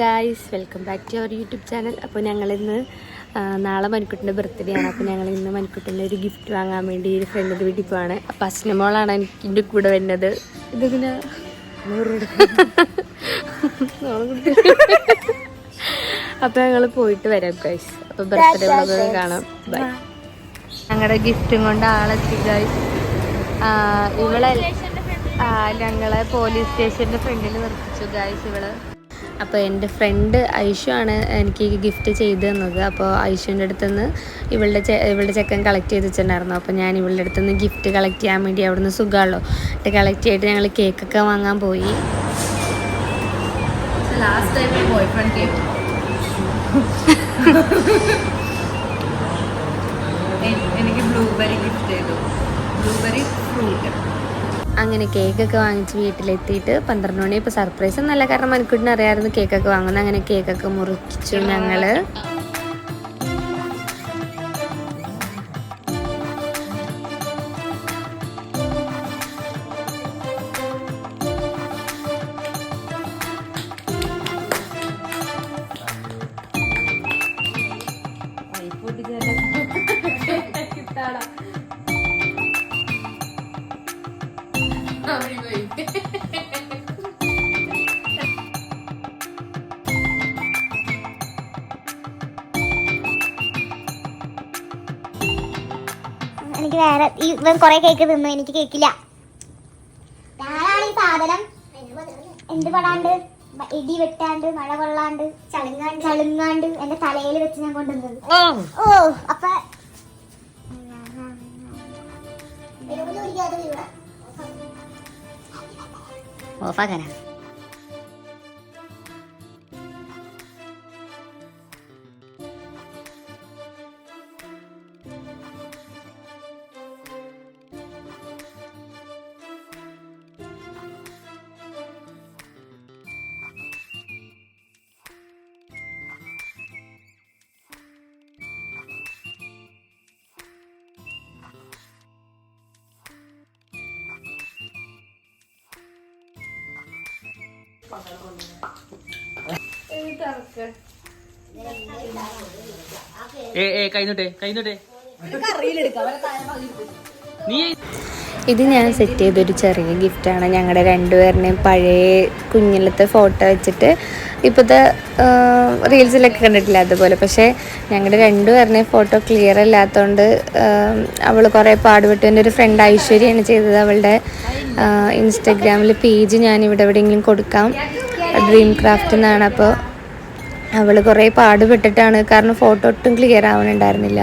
Guys, welcome back to our YouTube channel. അപ്പോൾ ഞങ്ങളിന്ന് നാളെ മനിക്കുട്ടിൻ്റെ ബർത്ത്ഡേ ആണ്. അപ്പോൾ ഞങ്ങൾ ഇന്ന് മനിക്കുട്ടിൻ്റെ ഒരു ഗിഫ്റ്റ് വാങ്ങാൻ വേണ്ടി ഒരു ഫ്രണ്ടിൻ്റെ വീട്ടിൽ പോവാണ്. അപ്പോൾ അശ്നമോളാണ് എൻ്റെ കൂടെ വരുന്നത്. ഇതിങ്ങനെ അപ്പോൾ ഞങ്ങൾ പോയിട്ട് വരാം ഗൈസ്. അപ്പോൾ ബർത്ത്ഡേ വ്ളോഗ് കാണാം. ബൈ. ഞങ്ങളുടെ ഗിഫ്റ്റും കൊണ്ട് ആളെത്തി ഗൈസ്. ഇവളെ ഞങ്ങളെ പോലീസ് സ്റ്റേഷൻ്റെ ഫ്രണ്ടിൽ നിർത്തിച്ചു ഗൈസ് ഇവള്. അപ്പോൾ എൻ്റെ ഫ്രണ്ട് ഐഷു ആണ് എനിക്ക് ഗിഫ്റ്റ് ചെയ്ത് തന്നത്. അപ്പോൾ ഐഷുവിൻ്റെ അടുത്തുനിന്ന് ഇവളുടെ ചെക്കൻ കളക്ട് ചെയ്ത് വെച്ചിട്ടുണ്ടായിരുന്നു. അപ്പോൾ ഞാൻ ഇവളുടെ അടുത്തുനിന്ന് ഗിഫ്റ്റ് കളക്ട് ചെയ്യാൻ വേണ്ടി അവിടെ നിന്ന് സുഖമുള്ളൂ കളക്ട് ചെയ്തിട്ട് ഞങ്ങൾ കേക്കൊക്കെ വാങ്ങാൻ പോയി. എനിക്ക് ബ്ലൂബെറി ഗിഫ്റ്റ് ചെയ്തു, ബ്ലൂബെറി ഫ്രൂട്ട്. അങ്ങനെ കേക്കൊക്കെ വാങ്ങിച്ച് വീട്ടിലെത്തിയിട്ട് 12 മണി. ഇപ്പോൾ സർപ്രൈസ് ഒന്നല്ല, കാരണം മനിക്കുട്ടിന് അറിയാമായിരുന്നു കേക്കൊക്കെ വാങ്ങുന്നത്. അങ്ങനെ കേക്കൊക്കെ മുറിച്ചു ഞങ്ങൾ. എനിക്ക് വേറെ ഇവൻ കൊറേ കേക്ക് തിന്നു, എനിക്ക് കേക്കില്ല. ഞാനാണ് ഈ സാധനം എന്ത് പടാണ്ട് ഇടി വെട്ടാണ്ട് മഴ കൊള്ളാണ്ട് ചളുങ്ങാണ്ട് എന്റെ തലയിൽ വെച്ച് ഞാൻ കൊണ്ടുവന്നത്. ഓ അപ്പൊ ഓഫാക്കാനാ. ഇത് ഞാൻ സെറ്റ് ചെയ്തൊരു ചെറിയ ഗിഫ്റ്റാണ്. ഞങ്ങളുടെ രണ്ടുപേരുടെയും പഴയ കുഞ്ഞിലത്തെ ഫോട്ടോ വെച്ചിട്ട് ഇപ്പോഴത്തെ റീൽസിലൊക്കെ കണ്ടിട്ടില്ല അതുപോലെ. പക്ഷേ ഞങ്ങളുടെ രണ്ടുപേരുടെയും ഫോട്ടോ ക്ലിയർ അല്ലാത്തതുകൊണ്ട് അവൾ കുറേ പാടുപെട്ടു. എൻ്റെ ഒരു ഫ്രണ്ട് ഐശ്വര്യയാണ് ചെയ്തത്. അവളുടെ ഇൻസ്റ്റഗ്രാമിൽ പേജ് ഞാൻ ഇവിടെ എവിടെയെങ്കിലും കൊടുക്കാം, ഡ്രീം ക്രാഫ്റ്റ് എന്നാണ്. അപ്പോൾ അവൾ കുറേ പാടുപെട്ടിട്ടാണ്, കാരണം ഫോട്ടോ ഒട്ടും ക്ലിയർ ആവണുണ്ടായിരുന്നില്ല.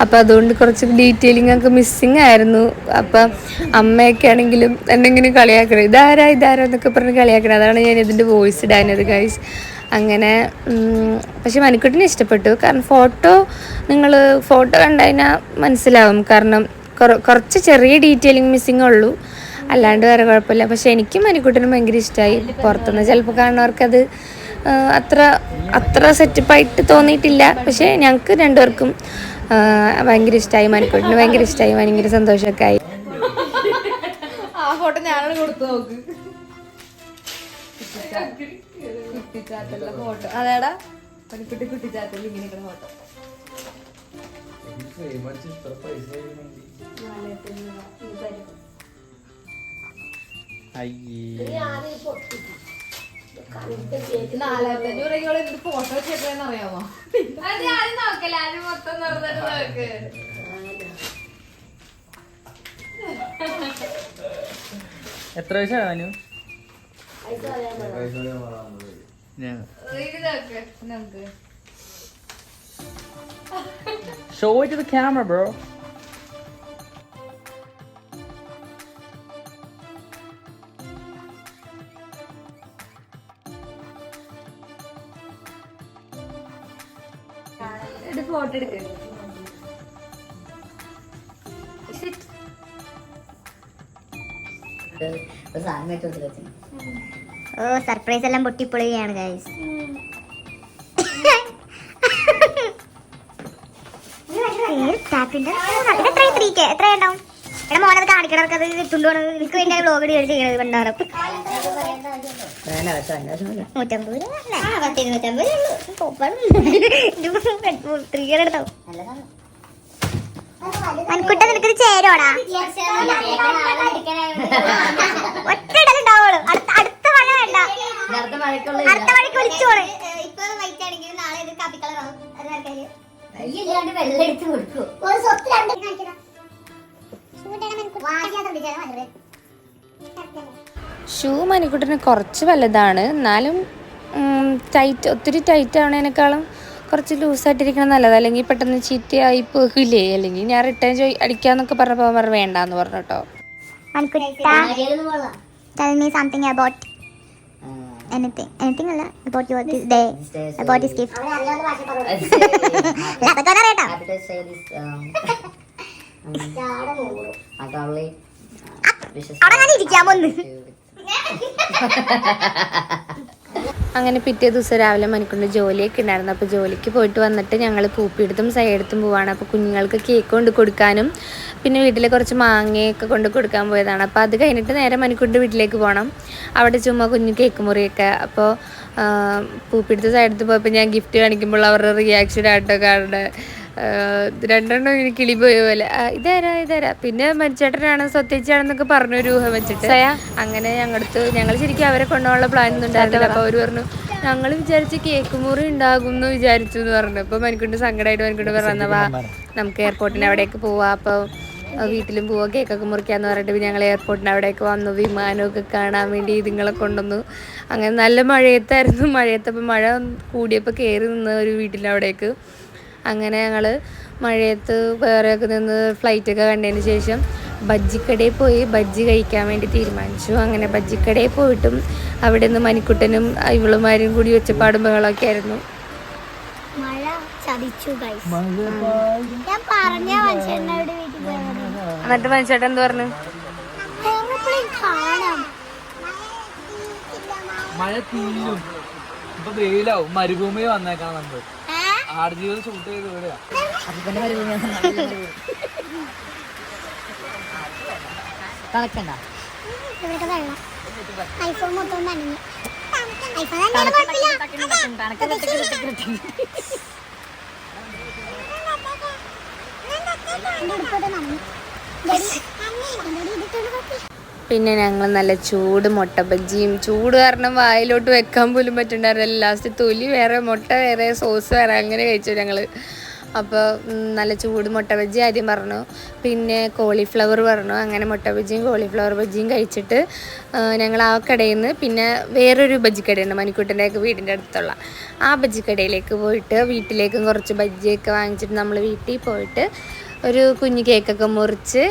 അപ്പോൾ അതുകൊണ്ട് കുറച്ച് ഡീറ്റെയിലിംഗ് ഒക്കെ മിസ്സിങ് ആയിരുന്നു. അപ്പം അമ്മയൊക്കെ ആണെങ്കിലും എന്തെങ്കിലും കളിയാക്കണം, ഇതാരാ എന്നൊക്കെ പറഞ്ഞ് കളിയാക്കണം. അതാണ് ഞാൻ ഇതിൻ്റെ വോയിസ് ഇടാനത് ഗൈസ്. അങ്ങനെ പക്ഷെ മനിക്കുട്ടിനെ ഇഷ്ടപ്പെട്ടു, കാരണം നിങ്ങൾ ഫോട്ടോ കണ്ടുകഴിഞ്ഞാൽ മനസ്സിലാവും. കാരണം കുറച്ച് ചെറിയ ഡീറ്റെയിലിംഗ് മിസ്സിങ് ഉള്ളൂ, അല്ലാണ്ട് വേറെ കുഴപ്പമില്ല. പക്ഷെ എനിക്കും മനിക്കുട്ടിനും ഭയങ്കര ഇഷ്ടമായി. പുറത്തുനിന്ന് ചിലപ്പോൾ കാണുന്നവർക്കത് അത്ര സെറ്റപ്പായിട്ട് തോന്നിയിട്ടില്ല. പക്ഷേ ഞങ്ങൾക്ക് രണ്ടുപേർക്കും ഭയങ്കര ഇഷ്ടമായി. മനിക്കുട്ടിന് ഭയങ്കര ഇഷ്ടമായി, ഭയങ്കര സന്തോഷമൊക്കെ ആയി. ആ ഫോട്ടോ ഞാനാണ് കൊടുത്തു നോക്ക്. കുട്ടിച്ചാത്തല്ല ഫോട്ടോ അതേടാ, മനിക്കുട്ടി കുട്ടിച്ചാത്തല്ല ഇങ്ങനെ ഫോട്ടോ. ഫോട്ടോ വെച്ചെന്ന് അറിയാമോ? നോക്കല ആരും മൊത്തം നടന്നിട്ട് നോക്ക്. എത്ര വയസ്സാണ്? നമുക്ക് show it to the camera, bro. Photo എടുക്ക. ഓ സർപ്രൈസ് എല്ലാം പൊട്ടിപ്പൊളിയാണ് ഗൈസ്. എത്ര ഉണ്ടാവും? എടാ മോനത് കാണിക്കണവർക്ക് അത് ഇട്ടുണ്ടോണ് എനിക്ക് വേണ്ടി വ്ലോഗ് ചെയ്യണത് കണ്ടാറും 150 രൂപ അല്ല 250 എടുത്താവും മൻകുട്ട നിനക്കൊരു ചേരോടാ ഒറ്റയിടലുണ്ടാവുള്ളൂ അടുത്ത മഴ വേണ്ട അടുത്ത മഴയ്ക്ക് വിളിച്ചോളെ ഇപ്പൊ വൈറ്റ് ആണെങ്കിൽ നാളെ ഇത് കാപ്പി കളറാവും ഷൂ മണിക്കുട്ടിന് കുറച്ച് വലുതാണ്, എന്നാലും ഒത്തിരി ടൈറ്റ് ആവണേനേക്കാളും കുറച്ച് ലൂസായിട്ടിരിക്കണം നല്ലത്, അല്ലെങ്കിൽ പെട്ടെന്ന് ചീത്തയായി പോകില്ലേ, അല്ലെങ്കിൽ ഞാൻ റിട്ടേൺ അടിക്കാന്നൊക്കെ പറഞ്ഞപ്പോൾ പറഞ്ഞു വേണ്ടാന്ന് പറഞ്ഞു കേട്ടോ. Tell me something about anything അല്ല about your this day, about this gift. അതൊക്കെ അറിയട്ടോ. അവിടെ ഇരിക്കാമോ ഒന്ന്. അങ്ങനെ പിറ്റേ ദിവസം രാവിലെ മണിക്കൊണ്ട് ജോലിയൊക്കെ ഉണ്ടായിരുന്നു. അപ്പോൾ ജോലിക്ക് പോയിട്ട് വന്നിട്ട് ഞങ്ങൾ പൂപ്പിയെടുത്തും സൈഡെടുത്തും പോവാണ്. അപ്പോൾ കുഞ്ഞുങ്ങൾക്ക് കേക്ക് കൊണ്ട് കൊടുക്കാനും പിന്നെ വീട്ടിലെ കുറച്ച് മാങ്ങയൊക്കെ കൊണ്ട് കൊടുക്കാൻ പോയതാണ്. അപ്പോൾ അത് കഴിഞ്ഞിട്ട് നേരെ മണിക്കൊണ്ട് വീട്ടിലേക്ക് പോകണം. അവിടെ ചുമ്മാ കുഞ്ഞു കേക്ക് മുറിയൊക്കെ. അപ്പോൾ പൂപ്പിയെടുത്ത് സൈഡെടുത്ത് പോയപ്പോൾ ഞാൻ ഗിഫ്റ്റ് കാണിക്കുമ്പോൾ അവരുടെ റിയാക്ഷൻ ആട്ടോ കാണുന്നത്. രണ്ടെണ്ണം എനിക്ക് കിളി പോയ പോലെ ഇതാരാ പിന്നെ മരിച്ചേട്ടനാണ് സത്യേച്ചാണെന്നൊക്കെ പറഞ്ഞു ഒരു ഊഹം വെച്ചിട്ട്. അങ്ങനെ ഞങ്ങൾ ശരിക്കും അവരെ കൊണ്ടുപോകാനുള്ള പ്ലാൻ ഒന്നും ഉണ്ടായിരുന്നില്ല. അപ്പോൾ അവർ പറഞ്ഞു ഞങ്ങൾ വിചാരിച്ച് കേക്ക് മുറി ഉണ്ടാകും എന്ന് വിചാരിച്ചു എന്ന് പറഞ്ഞു. അപ്പോൾ മനിക്കൊണ്ട് സങ്കടമായിട്ട് മനിക്കൊണ്ട് പറഞ്ഞവാ നമുക്ക് എയർപോർട്ടിന് അവിടേക്ക് പോവാം, അപ്പോൾ വീട്ടിലും പോവാം, കേക്കൊക്കെ മുറിക്കാന്ന് പറഞ്ഞിട്ട് ഞങ്ങൾ എയർപോർട്ടിന് അവിടേക്ക് വന്നു. വിമാനമൊക്കെ കാണാൻ വേണ്ടി ഇതുങ്ങളെ കൊണ്ടുവന്നു. അങ്ങനെ നല്ല മഴയത്തായിരുന്നു. മഴയത്തപ്പോൾ മഴ കൂടിയപ്പോൾ കയറി നിന്ന് ഒരു വീട്ടിൻ്റെ അവിടേക്ക്. അങ്ങനെ ഞങ്ങൾ മഴയത്ത് വേറെയൊക്കെ നിന്ന് ഫ്ലൈറ്റൊക്കെ കണ്ടതിന് ശേഷം ബജ്ജിക്കടയിൽ പോയി ബജ്ജി കഴിക്കാൻ വേണ്ടി തീരുമാനിച്ചു. അങ്ങനെ ബജ്ജിക്കടയിൽ പോയിട്ടും അവിടെ നിന്ന് മനിക്കുട്ടനും ഇവളുമാരും കൂടി ഒച്ചപ്പാടും ബഹളമൊക്കെ ആയിരുന്നു. മഴ ചതിച്ചു ഞാൻ പറഞ്ഞ മനുഷ്യനോട് എന്നിട്ട് മനുഷ്യട്ടൻ എന്ത് പറഞ്ഞു? മഴ തീരും, ഇപ്പൊ വെയിലാവും, മരുഭൂമി വന്നേക്കാം. നമ്മൾ ആടുജീവിതം ഷൂട്ട് ചെയ്ത് വിടുക. കളക്കണ്ട ഐഫോൺ മൊത്തം നനഞ്ഞു. പിന്നെ ഞങ്ങൾ നല്ല ചൂട് മുട്ട ബജ്ജിയും, ചൂട് കാരണം വായിലോട്ട് വെക്കാൻ പോലും പറ്റുന്നുണ്ടായിരുന്നില്ല. ലാസ്റ്റ് തൊലി വേറെ മുട്ട വേറെ സോസ് വേറെ അങ്ങനെ കഴിച്ചു ഞങ്ങൾ. അപ്പോൾ നല്ല ചൂട് മുട്ട ബജ്ജി ആദ്യം പറഞ്ഞു, പിന്നെ കോളിഫ്ലവർ പറഞ്ഞു. അങ്ങനെ മുട്ട ബജ്ജിയും കോളിഫ്ലവർ ബജ്ജിയും കഴിച്ചിട്ട് ഞങ്ങൾ ആ കടയിൽ നിന്ന് പിന്നെ വേറൊരു ബജ്ജിക്കടയുണ്ട് മണിക്കൂട്ടൻ്റെയൊക്കെ വീടിൻ്റെ അടുത്തുള്ള ആ ബജ്ജിക്കടയിലേക്ക് പോയിട്ട് വീട്ടിലേക്കും കുറച്ച് ബജ്ജിയൊക്കെ വാങ്ങിച്ചിട്ട് നമ്മൾ വീട്ടിൽ പോയിട്ട് ഒരു കുഞ്ഞു കേക്കൊക്കെ മുറിച്ച്,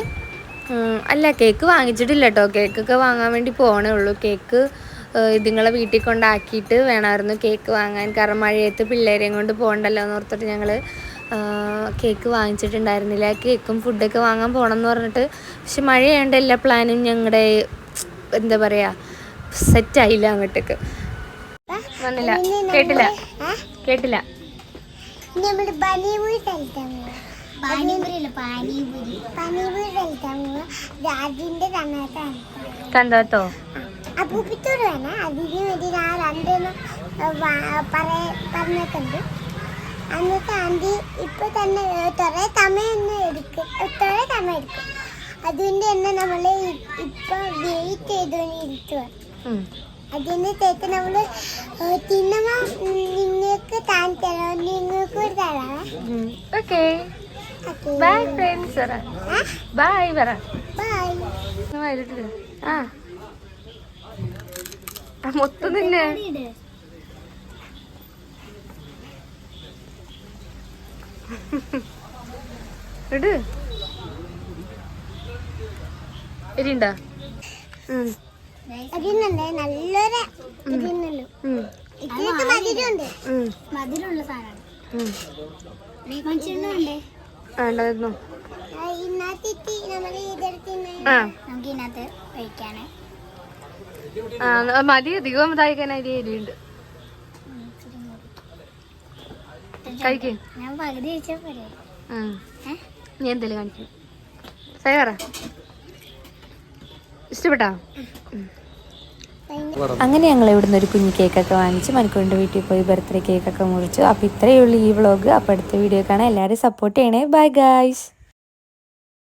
അല്ല കേക്ക് വാങ്ങിച്ചിട്ടില്ല കേട്ടോ, കേക്കൊക്കെ വാങ്ങാൻ വേണ്ടി പോകണേ ഉള്ളൂ. കേക്ക് ഇതുങ്ങളെ വീട്ടിൽ കൊണ്ടാക്കിയിട്ട് വേണമായിരുന്നു കേക്ക് വാങ്ങാൻ, കാരണം മഴയത്ത് പിള്ളേരെയും കൊണ്ട് പോകണ്ടല്ലോ എന്ന് ഓർത്തിട്ട് ഞങ്ങൾ കേക്ക് വാങ്ങിച്ചിട്ടുണ്ടായിരുന്നില്ല. കേക്കും ഫുഡൊക്കെ വാങ്ങാൻ പോകണം എന്ന് പറഞ്ഞിട്ട്, പക്ഷെ മഴയായതുകൊണ്ട് എല്ലാ പ്ലാനും ഞങ്ങളുടെ എന്താ പറയുക സെറ്റായില്ല. അങ്ങോട്ടേക്ക് വന്നില്ല. കേട്ടില്ല കണ്ടോ അപ്പൂപ്പിത്തോട് വേണേ അതിന് വേണ്ടി ഞാൻ രണ്ടെണ്ണം പറഞ്ഞിട്ടുണ്ട്. എന്നിട്ട് ആൻറ്റി ഇപ്പൊ തന്നെ കുറെ സമയം എടുക്കും. അതുകൊണ്ട് തന്നെ നമ്മള് ഇപ്പൊ വെയിറ്റ് ചെയ്തോണ്ടിരിക്കുക. അതിന് ശേഷം നമ്മള് തിന്നുമ്പോ നിങ്ങൾക്ക് താൻ തരാം, നിങ്ങൾക്ക് തരാം. Okay bye friends. ബൈ പറ. ബൈ. മൊത്തം തന്നെ ഇട് എരിണ്ടാ? അതിനുണ്ട് നല്ലൊരു ഇതിനുള്ളൂ. ഇതിനൊക്കെ മധുരമുണ്ട്, മധുരമുള്ള സാധനമാണ്. മനുഷ്യനുണ്ടേ വേണ്ടായിരുന്നു. ഇതിനകത്ത് നമ്മൾ ഇതെടുത്തിന് നമുക്ക് ഇതിനകത്ത് കഴിക്കാന് മതി. അധികം ഇതായിക്കാൻ അരി എരിയുണ്ട്. കഴിക്കേ ഞാൻ പകുതി കഴിച്ചാൽ പോരെ. നീ എന്തെങ്കിലും കാണിക്കും. സൈ പറ. ഇഷ്ടപ്പെട്ടോ? അങ്ങനെ ഞങ്ങൾ ഇവിടുന്ന് ഒരു കുഞ്ഞു കേക്കൊക്കെ വാങ്ങിച്ച് മണിക്കൂറിൻ്റെ വീട്ടിൽ പോയി ബർത്ത്ഡേ കേക്കൊക്കെ മുറിച്ചു. അപ്പോൾ ഇത്രയേ ഉള്ളൂ ഈ വ്ളോഗ്. അപ്പോൾ അടുത്ത വീഡിയോ കാണാൻ എല്ലാവരും സപ്പോർട്ട് ചെയ്യണേ. Bye guys.